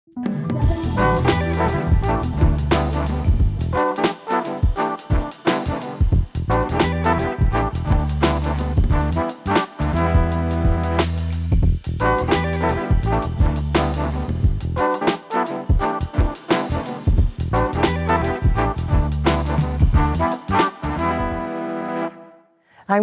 I'm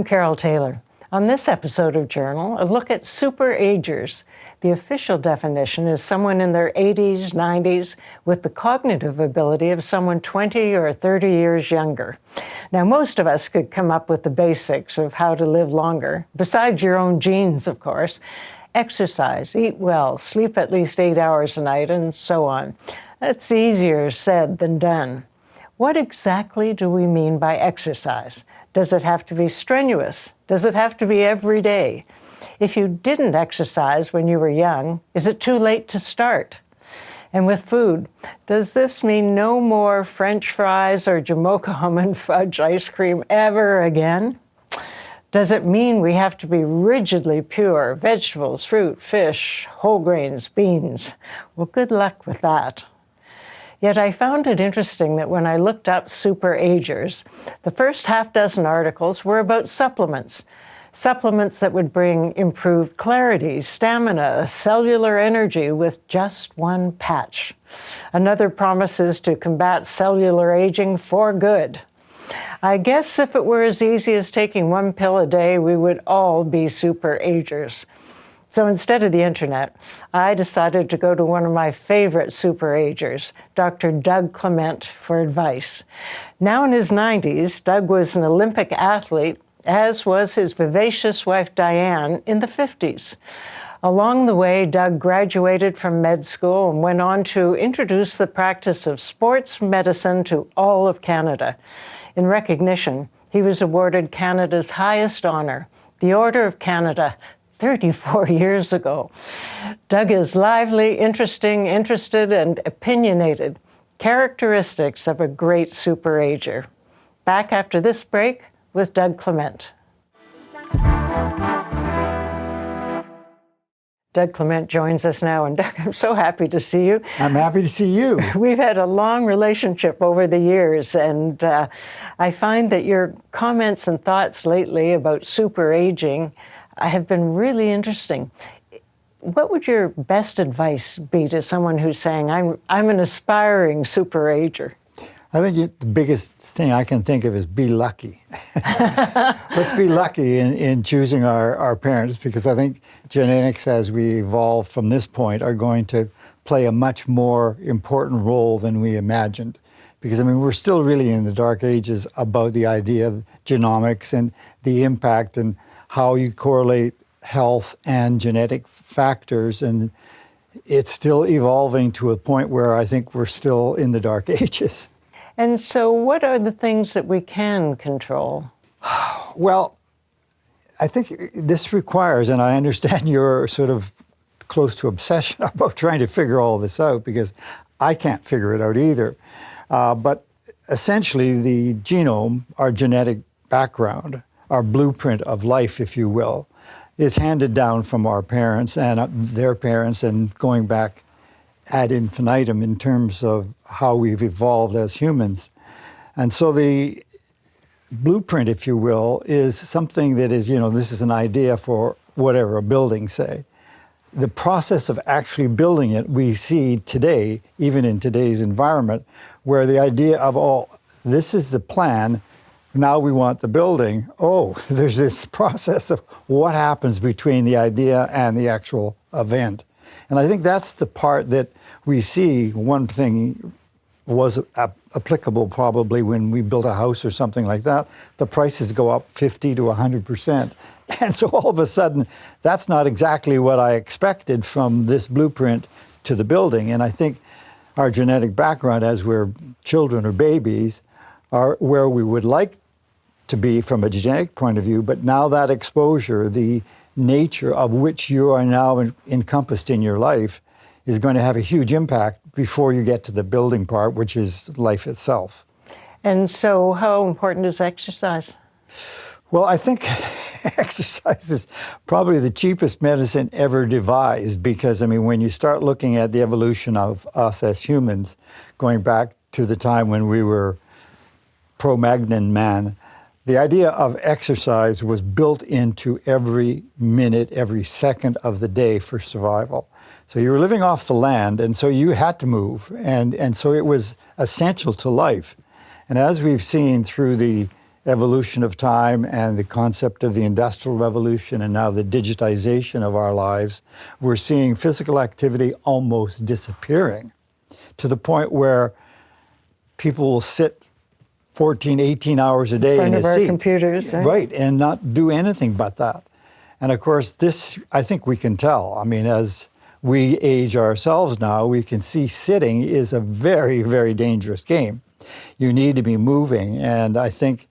Carole Taylor. On this episode of Journal, a look at super-agers. The official definition is someone in their 80s, 90s, with the cognitive ability of someone 20 or 30 years younger. Now, most of us could come up with the basics of how to live longer, besides your own genes, of course. Exercise, eat well, sleep at least 8 hours a night, and so on. That's easier said than done. What exactly do we mean by exercise? Does it have to be strenuous? Does it have to be every day? If you didn't exercise when you were young, is it too late to start? And with food, does this mean no more French fries or jamoca-almond fudge ice cream ever again? Does it mean we have to be rigidly pure vegetables, fruit, fish, whole grains, beans? Well, good luck with that. Yet I found it interesting that when I looked up super-agers, the first half dozen articles were about supplements. Supplements that would bring improved clarity, stamina, cellular energy with just one patch. Another promises to combat cellular aging for good. I guess if it were as easy as taking one pill a day, we would all be super-agers. So instead of the internet, I decided to go to one of my favorite super-agers, Dr. Doug Clement, for advice. Now in his 90s, Doug was an Olympic athlete, as was his vivacious wife Diane in the 50s. Along the way, Doug graduated from med school and went on to introduce the practice of sports medicine to all of Canada. In recognition, he was awarded Canada's highest honor, the Order of Canada, 34 years ago. Doug is lively, interested, and opinionated, characteristics of a great super-ager. Back after this break with Doug Clement. Doug Clement joins us now, and Doug, I'm so happy to see you. I'm happy to see you. We've had a long relationship over the years, and I find that your comments and thoughts lately about super-aging have been really interesting. What would your best advice be to someone who's saying, I'm an aspiring super-ager? I think the biggest thing I can think of is be lucky. Let's be lucky in choosing our parents, because I think genetics, as we evolve from this point, are going to play a much more important role than we imagined. Because, I mean, we're still really in the dark ages about the idea of genomics and the impact and how you correlate health and genetic factors, and it's still evolving to a point where I think we're still in the dark ages. And so what are the things that we can control? Well, I think this requires, and I understand you're sort of close to obsession about trying to figure all this out, because I can't figure it out either. But essentially the genome, our genetic background, our blueprint of life, if you will, is handed down from our parents and their parents, and going back ad infinitum in terms of how we've evolved as humans. And so the blueprint, if you will, is something that is, this is an idea for whatever, a building, say. The process of actually building it, we see today, even in today's environment, where the idea of, this is the plan, now we want the building. There's this process of what happens between the idea and the actual event. And I think that's the part that we see. One thing was applicable probably when we built a house or something like that. The prices go up 50 to 100%. And so all of a sudden, that's not exactly what I expected from this blueprint to the building. And I think our genetic background as we're children or babies are where we would like to be from a genetic point of view, but now that exposure, the nature of which you are now encompassed in your life, is going to have a huge impact before you get to the building part, which is life itself. And so how important is exercise? Well, I think exercise is probably the cheapest medicine ever devised because, I mean, when you start looking at the evolution of us as humans, going back to the time when we were Cro-Magnon man, the idea of exercise was built into every minute, every second of the day for survival. So you were living off the land, and so you had to move, and so it was essential to life. And as we've seen through the evolution of time and the concept of the Industrial Revolution and now the digitization of our lives, we're seeing physical activity almost disappearing to the point where people will sit 14, 18 hours a day in a seat. Computers. Right, and not do anything but that. And of course, this, I think we can tell. I mean, as we age ourselves now, we can see sitting is a very, very dangerous game. You need to be moving. And I think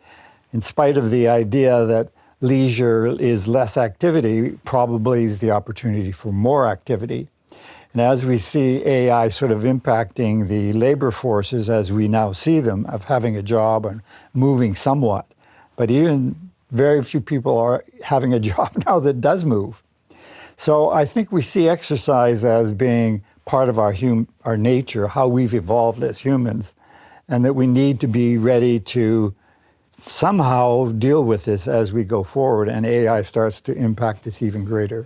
in spite of the idea that leisure is less activity, probably is the opportunity for more activity. And as we see AI sort of impacting the labor forces as we now see them, of having a job and moving somewhat, but even very few people are having a job now that does move. So I think we see exercise as being part of our nature, how we've evolved as humans, and that we need to be ready to somehow deal with this as we go forward and AI starts to impact us even greater.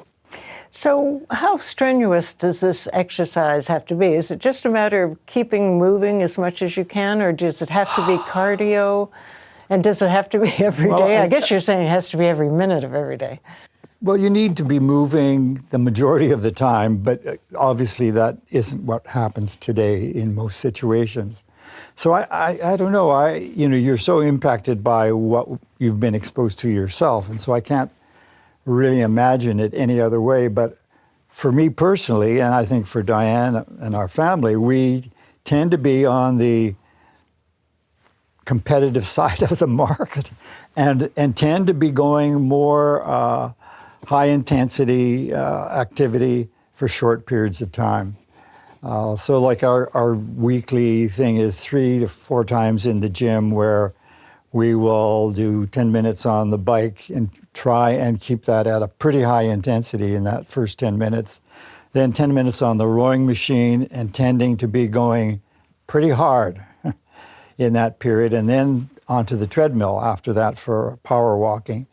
So how strenuous does this exercise have to be? Is it just a matter of keeping moving as much as you can, or does it have to be cardio? And does it have to be every day? I guess you're saying it has to be every minute of every day. Well, you need to be moving the majority of the time, but obviously that isn't what happens today in most situations. So I don't know. You're so impacted by what you've been exposed to yourself, and so I can't really imagine it any other way. But for me personally, and I think for Diane and our family, we tend to be on the competitive side of the market and tend to be going more high intensity activity for short periods of time. So like our weekly thing is 3 to 4 times in the gym where we will do 10 minutes on the bike and try and keep that at a pretty high intensity in that first 10 minutes. Then 10 minutes on the rowing machine and tending to be going pretty hard in that period. And then onto the treadmill after that for power walking.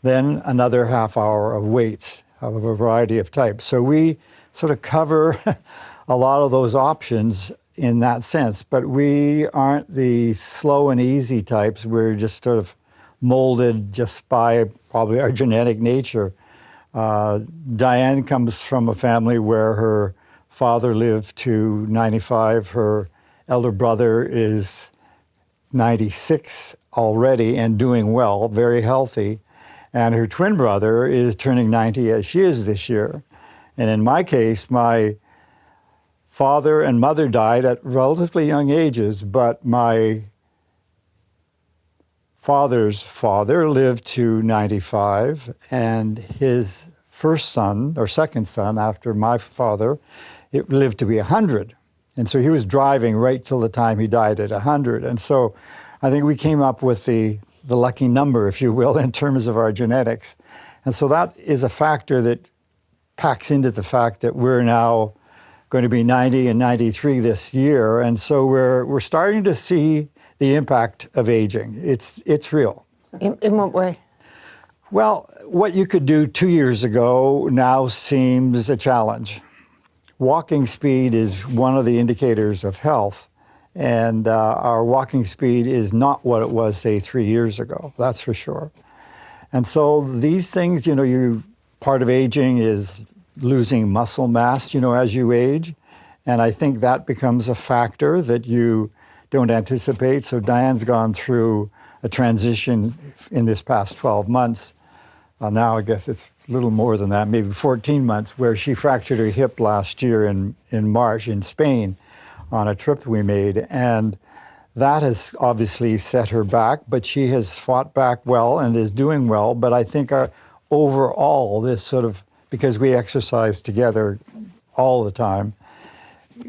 Then another half hour of weights of a variety of types. So we sort of cover a lot of those options in that sense, but we aren't the slow and easy types. We're just sort of molded just by probably our genetic nature. Diane comes from a family where her father lived to 95. Her elder brother is 96 already and doing well, very healthy. And her twin brother is turning 90 as she is this year. And in my case, my father and mother died at relatively young ages, but my father's father lived to 95, and his first son, or second son after my father, it lived to be 100. And so he was driving right till the time he died at 100. And so I think we came up with the lucky number, if you will, in terms of our genetics. And so that is a factor that packs into the fact that we're now going to be 90 and 93 this year. And so we're starting to see the impact of aging. It's real. In what way? Well, what you could do 2 years ago now seems a challenge. Walking speed is one of the indicators of health. And our walking speed is not what it was, say, 3 years ago, that's for sure. And so these things, part of aging is losing muscle mass, as you age. And I think that becomes a factor that you don't anticipate. So Diane's gone through a transition in this past 12 months. Now I guess it's a little more than that, maybe 14 months, where she fractured her hip last year in March in Spain on a trip we made. And that has obviously set her back, but she has fought back well and is doing well. But I think overall, this sort of, because we exercise together all the time,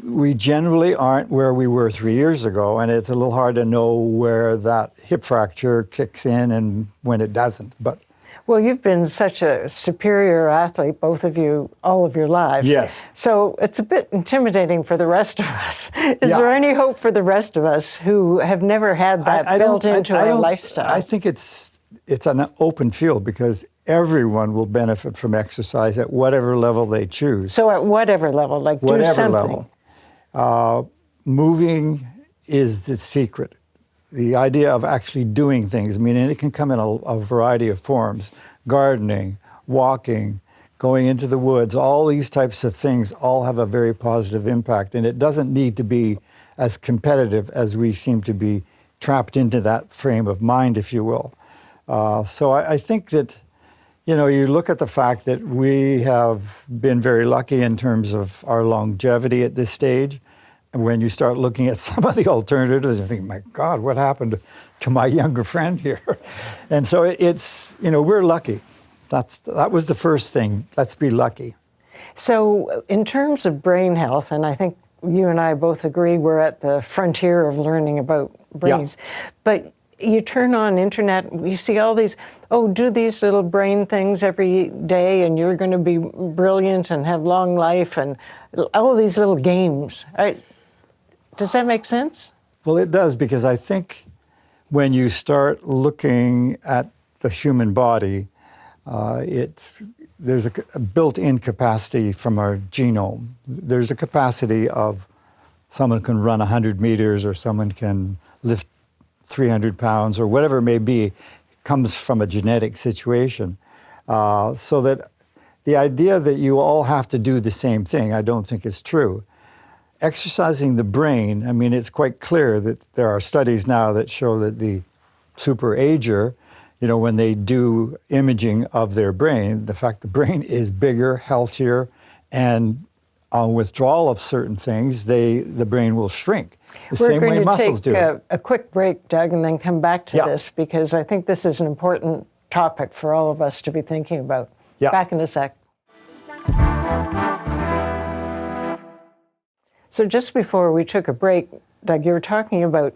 we generally aren't where we were 3 years ago, and it's a little hard to know where that hip fracture kicks in and when it doesn't. But well, you've been such a superior athlete, both of you, all of your lives. yes. So it's a bit intimidating for the rest of us. Is Yeah. there any hope for the rest of us who have never had that built into our lifestyle? I think it's an open field because everyone will benefit from exercise at whatever level they choose. So at whatever level, like do something. Level. Moving is the secret. The idea of actually doing things, I mean, and it can come in a variety of forms. Gardening, walking, going into the woods, all these types of things all have a very positive impact. And it doesn't need to be as competitive as we seem to be trapped into that frame of mind, if you will. So I think that, you know, you look at the fact that we have been very lucky in terms of our longevity at this stage. And when you start looking at some of the alternatives, you think, my God, what happened to my younger friend here? And so it's, you know, we're lucky. That was the first thing. Let's be lucky. So in terms of brain health, and I think you and I both agree we're at the frontier of learning about brains, but you turn on internet, you see all these, do these little brain things every day and you're going to be brilliant and have long life and all these little games. Does that make sense? Well, it does, because I think when you start looking at the human body, there's a built-in capacity from our genome. There's a capacity of someone can run 100 meters or someone can lift 300 pounds or whatever it may be. It comes from a genetic situation. So that the idea that you all have to do the same thing, I don't think is true. Exercising the brain, I mean, it's quite clear that there are studies now that show that the super-ager, you know, when they do imaging of their brain, the fact the brain is bigger, healthier, and on withdrawal of certain things, the brain will shrink. The same way muscles do. We're going to take a quick break, Doug, and then come back to Yeah. this, because I think this is an important topic for all of us to be thinking about. Yeah. Back in a sec. So just before we took a break, Doug, you were talking about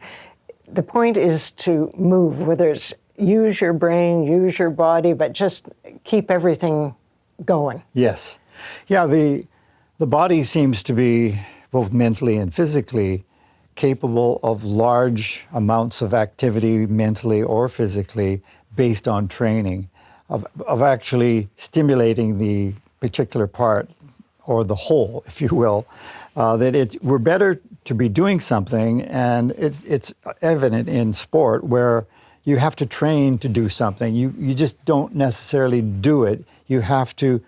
the point is to move, whether it's use your brain, use your body, but just keep everything going. Yes. Yeah, the body seems to be, both mentally and physically, capable of large amounts of activity, mentally or physically, based on training, of actually stimulating the particular part, or the whole, if you will, that we're better to be doing something, and it's evident in sport where you have to train to do something. You just don't necessarily do it. You have to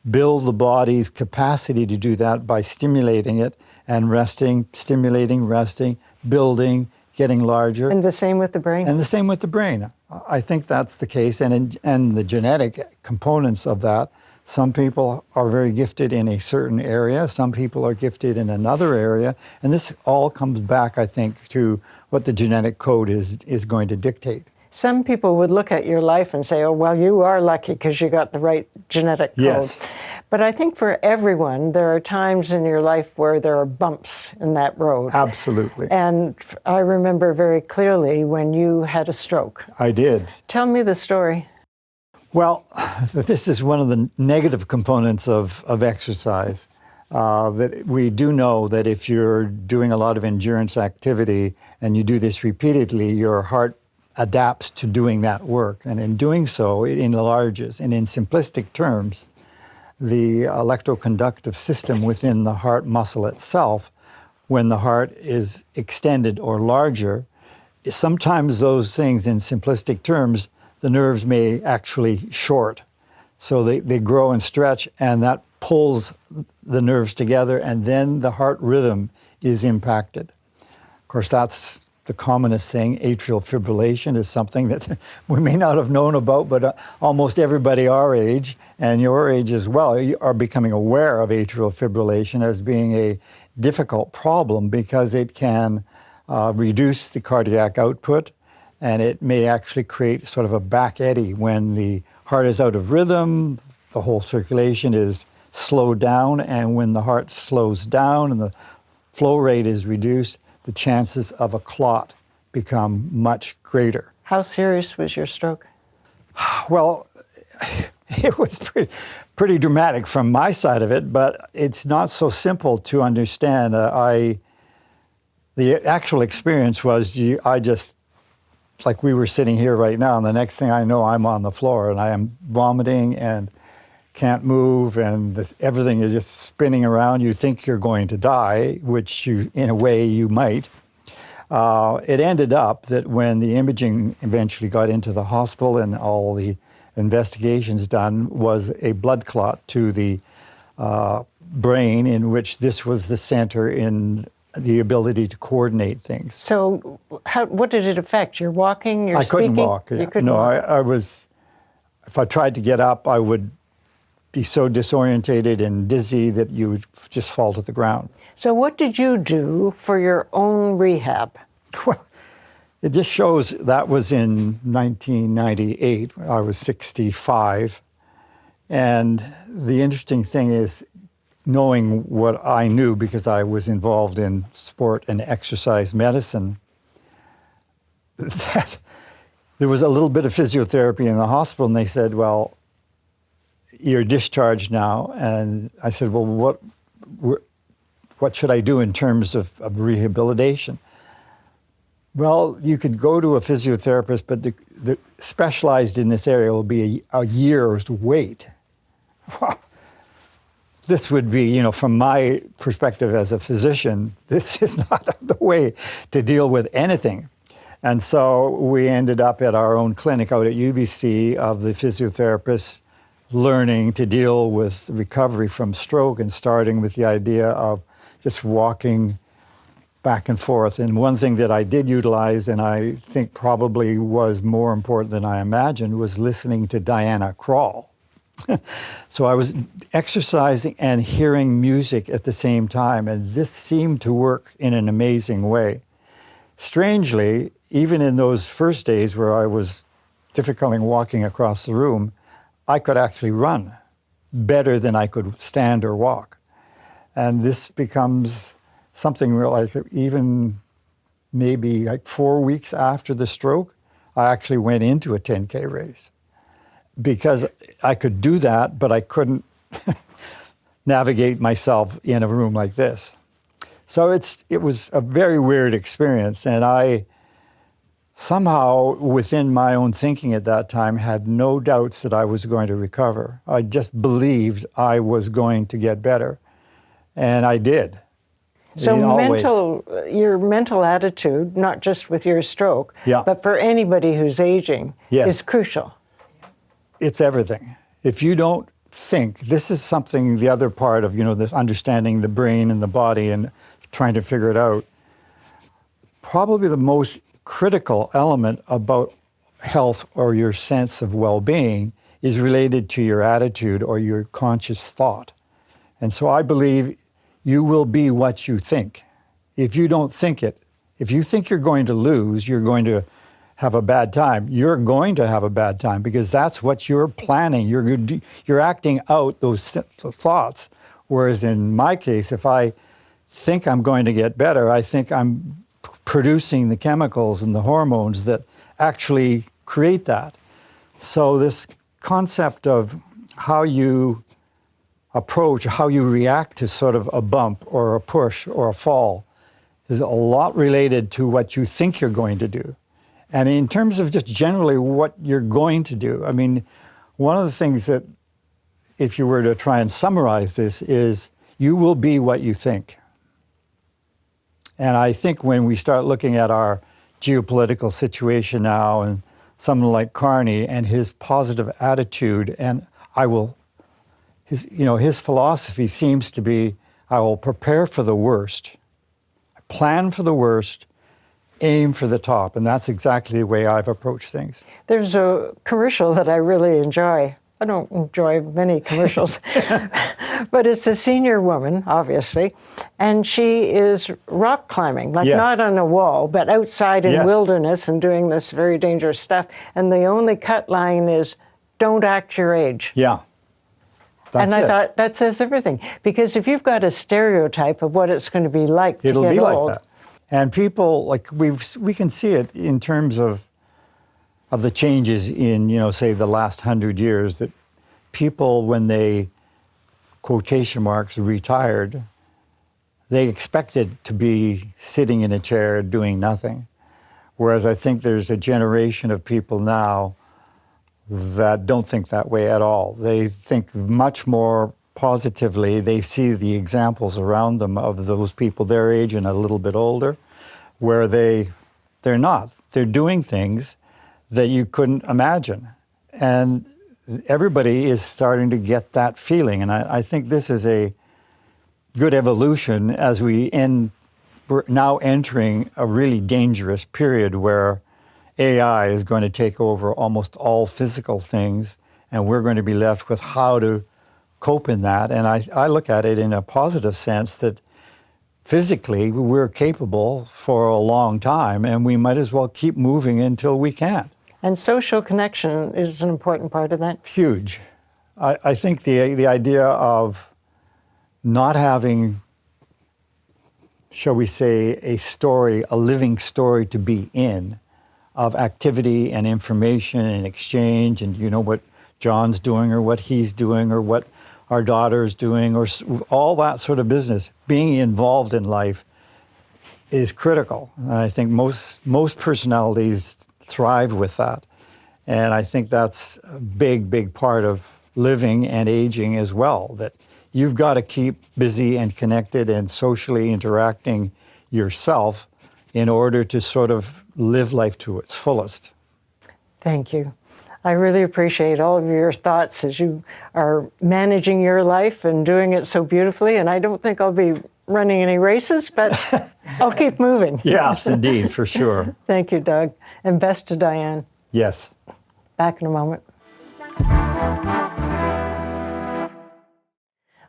build the body's capacity to do that by stimulating it and resting, stimulating, resting, building, getting larger. And the same with the brain? And the same with the brain. I think that's the case. And the genetic components of that, some people are very gifted in a certain area, some people are gifted in another area, and this all comes back, I think, to what the genetic code is going to dictate. Some people would look at your life and say, oh, well, you are lucky because you got the right genetic code. Yes. But I think for everyone, there are times in your life where there are bumps in that road. Absolutely. And I remember very clearly when you had a stroke. I did. Tell me the story. Well, this is one of the negative components of exercise. That we do know that if you're doing a lot of endurance activity and you do this repeatedly, your heart adapts to doing that work. And in doing so, it enlarges. And in simplistic terms, the electroconductive system within the heart muscle itself, when the heart is extended or larger, sometimes those things in simplistic terms, the nerves may actually short. So they grow and stretch, and that pulls the nerves together, and then the heart rhythm is impacted. Of course, that's the commonest thing. Atrial fibrillation is something that we may not have known about, but almost everybody our age, and your age as well, are becoming aware of atrial fibrillation as being a difficult problem because it can reduce the cardiac output, and it may actually create sort of a back eddy when the heart is out of rhythm, the whole circulation is slowed down, and when the heart slows down and the flow rate is reduced, the chances of a clot become much greater. How serious was your stroke? Well, it was pretty dramatic from my side of it, but it's not so simple to understand. The actual experience was I just, like we were sitting here right now, and the next thing I know, I'm on the floor and I am vomiting and can't move, and everything is just spinning around. You think you're going to die, which in a way you might. It ended up that when the imaging eventually got into the hospital and all the investigations done, was a blood clot to the brain, in which this was the center in the ability to coordinate things. So what did it affect? You're walking, you're speaking? I couldn't walk. You couldn't walk. I was, if I tried to get up, I would be so disorientated and dizzy that you would just fall to the ground. So what did you do for your own rehab? Well, it just shows that was in 1998. I was 65. And the interesting thing is, knowing what I knew, because I was involved in sport and exercise medicine, that there was a little bit of physiotherapy in the hospital, and they said, well, you're discharged now. And I said, well, what should I do in terms of rehabilitation? Well, you could go to a physiotherapist, but the specialized in this area will be a year's wait. Wow. This would be, from my perspective as a physician, this is not the way to deal with anything. And so we ended up at our own clinic out at UBC of the physiotherapists learning to deal with recovery from stroke, and starting with the idea of just walking back and forth. And one thing that I did utilize, and I think probably was more important than I imagined, was listening to Diana Carole. So I was exercising and hearing music at the same time, and this seemed to work in an amazing way. Strangely, even in those first days where I was difficulty walking across the room, I could actually run better than I could stand or walk. And this becomes something where, like, even maybe like 4 weeks after the stroke, I actually went into a 10K race. Because I could do that, but I couldn't navigate myself in a room like this. So it was a very weird experience, and I somehow, within my own thinking at that time, had no doubts that I was going to recover. I just believed I was going to get better, and I did. So your mental attitude, not just with your stroke, but for anybody who's aging, is crucial. It's everything. If you don't think, this is something, the other part of, this understanding the brain and the body and trying to figure it out, probably the most critical element about health or your sense of well-being is related to your attitude or your conscious thought. And so I believe you will be what you think. If you don't think it, if you think you're going to lose, you're going to have a bad time. You're going to have a bad time because that's what you're planning. You're acting out those thoughts. Whereas in my case, if I think I'm going to get better, I think I'm producing the chemicals and the hormones that actually create that. So this concept of how you approach, how you react to sort of a bump or a push or a fall is a lot related to what you think you're going to do. And in terms of just generally what you're going to do, I mean, one of the things that, if you were to try and summarize this, is you will be what you think. And I think when we start looking at our geopolitical situation now, and someone like Carney and his positive attitude, and his philosophy seems to be, I will prepare for the worst, plan for the worst, aim for the top. And that's exactly the way I've approached things. There's a commercial that I really enjoy. I don't enjoy many commercials, but it's a senior woman, obviously, and she is rock climbing, not on a wall, but outside in wilderness and doing this very dangerous stuff. And the only cut line is, don't act your age. Yeah. That's and I it. thought that says everything. Because if you've got a stereotype of what it's going to be like to It'll get be old, like that. And people, like we can see it in terms of the changes in, say the last 100 years, that people, when they, quotation marks, retired, they expected to be sitting in a chair doing nothing. Whereas I think there's a generation of people now that don't think that way at all. They think much more positively. They see the examples around them of those people their age and a little bit older, where they're not. They're doing things that you couldn't imagine. And everybody is starting to get that feeling. And I think this is a good evolution as we're now entering a really dangerous period where AI is going to take over almost all physical things, and we're going to be left with how to cope in that. And I look at it in a positive sense that physically we're capable for a long time, and we might as well keep moving until we can't. and social connection is an important part of that. Huge. I think the idea of not having, shall we say, a living story to be in, of activity and information and exchange, and what John's doing or what he's doing or what our daughter's doing, or all that sort of business. Being involved in life is critical. And I think most personalities thrive with that. And I think that's a big, big part of living and aging as well, that you've got to keep busy and connected and socially interacting yourself in order to sort of live life to its fullest. Thank you. I really appreciate all of your thoughts as you are managing your life and doing it so beautifully. And I don't think I'll be running any races, but I'll keep moving. Yes, indeed, for sure. Thank you, Doug. And best to Diane. Yes. Back in a moment.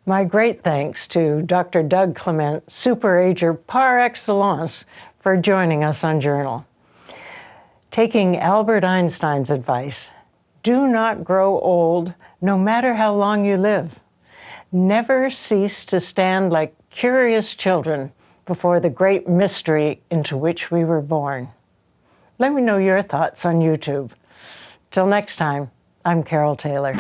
My great thanks to Dr. Doug Clement, super-ager par excellence, for joining us on Journal. Taking Albert Einstein's advice, do not grow old no matter how long you live. Never cease to stand like curious children before the great mystery into which we were born. Let me know your thoughts on YouTube. Till next time, I'm Carole Taylor.